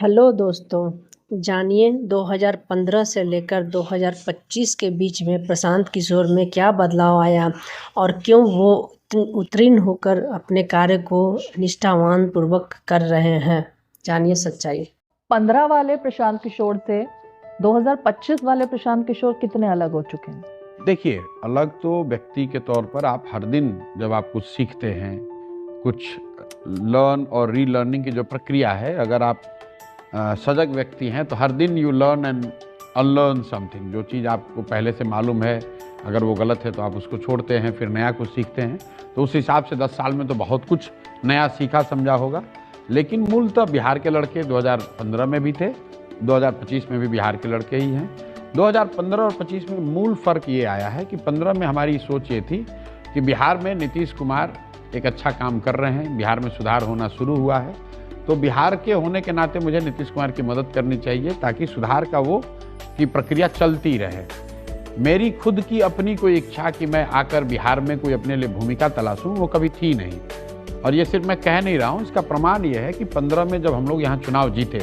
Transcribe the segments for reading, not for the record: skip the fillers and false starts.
Hello दोस्तों, जानिए 2015 से लेकर 2025 के बीच में प्रशांत किशोर में क्या बदलाव आया और क्यों वो उत्तीर्ण होकर अपने कार्य को निष्ठावान पूर्वक कर रहे हैं। जानिए सच्चाई। 15 वाले प्रशांत किशोर से 2025 वाले प्रशांत किशोर कितने अलग हो चुके हैं? देखिए, अलग तो व्यक्ति के तौर पर आप हर दिन जब आप कुछ सीखते हैं, कुछ लर्न और रीलर्निंग की जो प्रक्रिया है, अगर आप सजग व्यक्ति हैं तो हर दिन you learn and unlearn something. जो चीज़ आपको पहले से मालूम है, अगर वो गलत है तो आप उसको छोड़ते हैं, फिर नया कुछ सीखते हैं। तो उस हिसाब से 10 साल में तो बहुत कुछ नया सीखा समझा होगा। लेकिन मूलतः बिहार के लड़के 2015 में भी थे, 2025 में भी बिहार के लड़के ही हैं। 2015 और 25 में मूल फ़र्क ये आया है कि 15 में हमारी सोच ये थी कि बिहार में नीतीश कुमार एक अच्छा काम कर रहे हैं, बिहार में सुधार होना शुरू हुआ है, तो बिहार के होने के नाते मुझे नीतीश कुमार की मदद करनी चाहिए ताकि सुधार का वो की प्रक्रिया चलती रहे। मेरी खुद की अपनी कोई इच्छा कि मैं आकर बिहार में कोई अपने लिए भूमिका तलाशूं, वो कभी थी नहीं। और ये सिर्फ मैं कह नहीं रहा हूँ, इसका प्रमाण ये है कि 15 में जब हम लोग यहाँ चुनाव जीते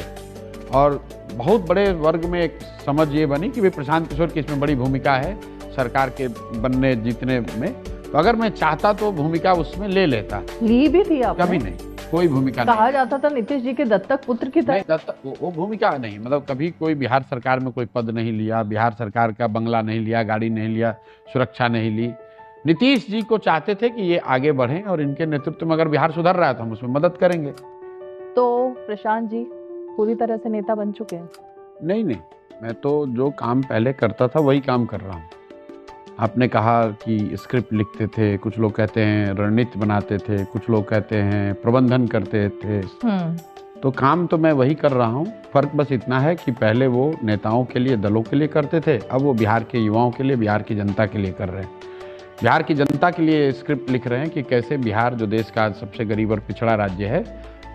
और बहुत बड़े वर्ग में एक समझ ये बनी कि भाई प्रशांत किशोर की इसमें बड़ी भूमिका है सरकार के बनने जीतने में, तो अगर मैं चाहता तो भूमिका उसमें ले लेता। ली भी थी आपने? कभी नहीं, कोई भूमिका कहा नहीं। जाता था नीतीश जी के दत्तक पुत्र की तरह। नहीं, दत्तक वो भूमिका नहीं, मतलब कभी कोई बिहार सरकार में कोई पद नहीं लिया, बिहार सरकार का बंगला नहीं लिया, गाड़ी नहीं लिया, सुरक्षा नहीं ली। नीतीश जी को चाहते थे कि ये आगे बढ़ें और इनके नेतृत्व में अगर बिहार सुधर रहा है तो हम उसमें मदद करेंगे। तो प्रशांत जी पूरी तरह से नेता बन चुके हैं? नहीं, मैं तो जो काम पहले करता था वही काम कर रहा हूँ। आपने कहा कि स्क्रिप्ट लिखते थे, कुछ लोग कहते हैं रणनीति बनाते थे, कुछ लोग कहते हैं प्रबंधन करते थे, तो काम तो मैं वही कर रहा हूँ। फर्क बस इतना है कि पहले वो नेताओं के लिए, दलों के लिए करते थे, अब वो बिहार के युवाओं के लिए, बिहार की जनता के लिए कर रहे हैं। बिहार की जनता के लिए स्क्रिप्ट लिख रहे हैं कि कैसे बिहार, जो देश का सबसे गरीब और पिछड़ा राज्य है,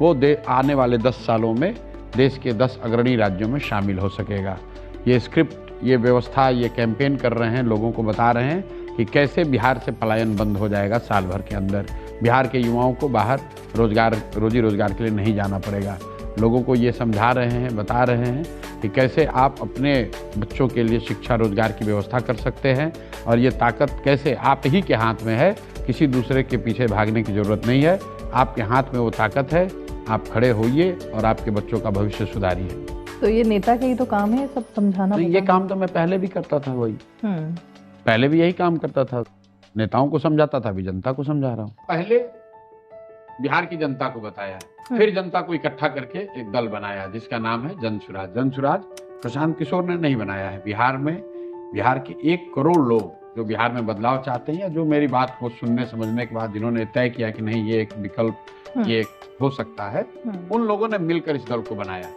वो आने वाले 10 सालों में देश के 10 अग्रणी राज्यों में शामिल हो सकेगा। ये स्क्रिप्ट, ये व्यवस्था, ये कैंपेन कर रहे हैं, लोगों को बता रहे हैं कि कैसे बिहार से पलायन बंद हो जाएगा साल भर के अंदर। बिहार के युवाओं को बाहर रोजी रोजगार के लिए नहीं जाना पड़ेगा। लोगों को ये समझा रहे हैं, बता रहे हैं कि कैसे आप अपने बच्चों के लिए शिक्षा रोजगार की व्यवस्था कर सकते हैं और ये ताकत कैसे आप ही के हाथ में है, किसी दूसरे के पीछे भागने की ज़रूरत नहीं है। आपके हाथ में वो ताकत है, आप खड़े होइए और आपके बच्चों का भविष्य सुधारिए। तो ये नेता का ही तो काम है सब समझाना। नहीं, ये काम तो मैं पहले भी करता था, वही पहले भी यही काम करता था, नेताओं को समझाता था, अभी जनता को समझा रहा हूँ। पहले बिहार की जनता को बताया, फिर जनता को इकट्ठा करके एक दल बनाया जिसका नाम है जन सुराज। जन सुराज प्रशांत किशोर ने नहीं बनाया है। बिहार में, बिहार के 1 करोड़ लोग जो बिहार में बदलाव चाहते हैं, या जो मेरी बात को सुनने समझने के बाद जिन्होंने तय किया कि नहीं ये एक विकल्प, ये हो सकता है, उन लोगों ने मिलकर इस दल को बनाया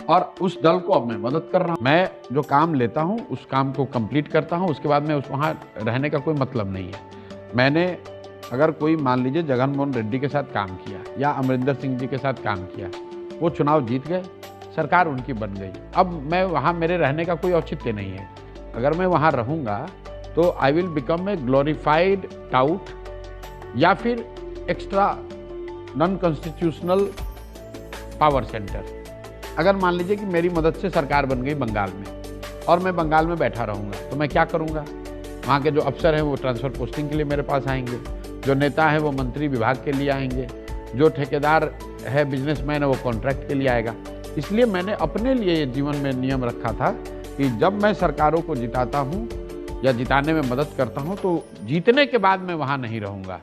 और उस दल को अब मैं मदद कर रहा हूँ। मैं जो काम लेता हूँ उस काम को कंप्लीट करता हूँ, उसके बाद में वहाँ रहने का कोई मतलब नहीं है। मैंने अगर कोई मान लीजिए जगन मोहन रेड्डी के साथ काम किया या अमरिंदर सिंह जी के साथ काम किया, वो चुनाव जीत गए, सरकार उनकी बन गई, अब मैं वहाँ मेरे रहने का कोई औचित्य नहीं है। अगर मैं वहाँ रहूँगा तो I will become a glorified taut या फिर extra non constitutional power centre. अगर मान लीजिए कि मेरी मदद से सरकार बन गई बंगाल में और मैं बंगाल में बैठा रहूँगा, तो मैं क्या करूँगा? वहाँ के जो अफसर हैं वो ट्रांसफ़र पोस्टिंग के लिए मेरे पास आएंगे, जो नेता है वो मंत्री विभाग के लिए आएंगे, जो ठेकेदार है, बिजनेसमैन है, वो कॉन्ट्रैक्ट के लिए आएगा। इसलिए मैंने अपने लिए ये जीवन में नियम रखा था कि जब मैं सरकारों को जिताता हूँ या जिताने में मदद करता हूँ तो जीतने के बाद मैं वहाँ नहीं रहूँगा।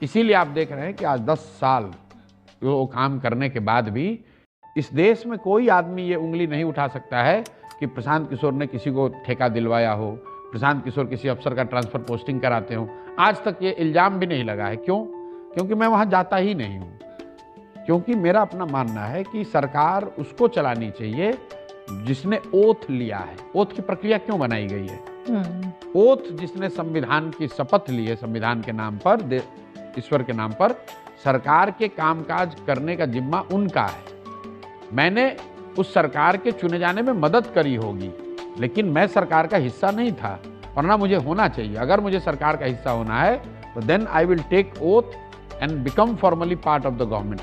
इसीलिए आप देख रहे हैं कि आज 10 साल वो काम करने के बाद भी इस देश में कोई आदमी ये उंगली नहीं उठा सकता है कि प्रशांत किशोर ने किसी को ठेका दिलवाया हो, प्रशांत किशोर किसी अफसर का ट्रांसफ़र पोस्टिंग कराते हो। आज तक ये इल्ज़ाम भी नहीं लगा है। क्यों? क्योंकि मैं वहाँ जाता ही नहीं हूँ। क्योंकि मेरा अपना मानना है कि सरकार उसको चलानी चाहिए जिसने ओथ लिया है। ओथ की प्रक्रिया क्यों बनाई गई है? ओथ जिसने संविधान की शपथ ली है, संविधान के नाम पर, ईश्वर के नाम पर, सरकार के कामकाज करने का जिम्मा उनका है। मैंने उस सरकार के चुने जाने में मदद करी होगी, लेकिन मैं सरकार का हिस्सा नहीं था, वरना मुझे होना चाहिए। अगर मुझे सरकार का हिस्सा होना है तो then I will take oath and become formally part of the government.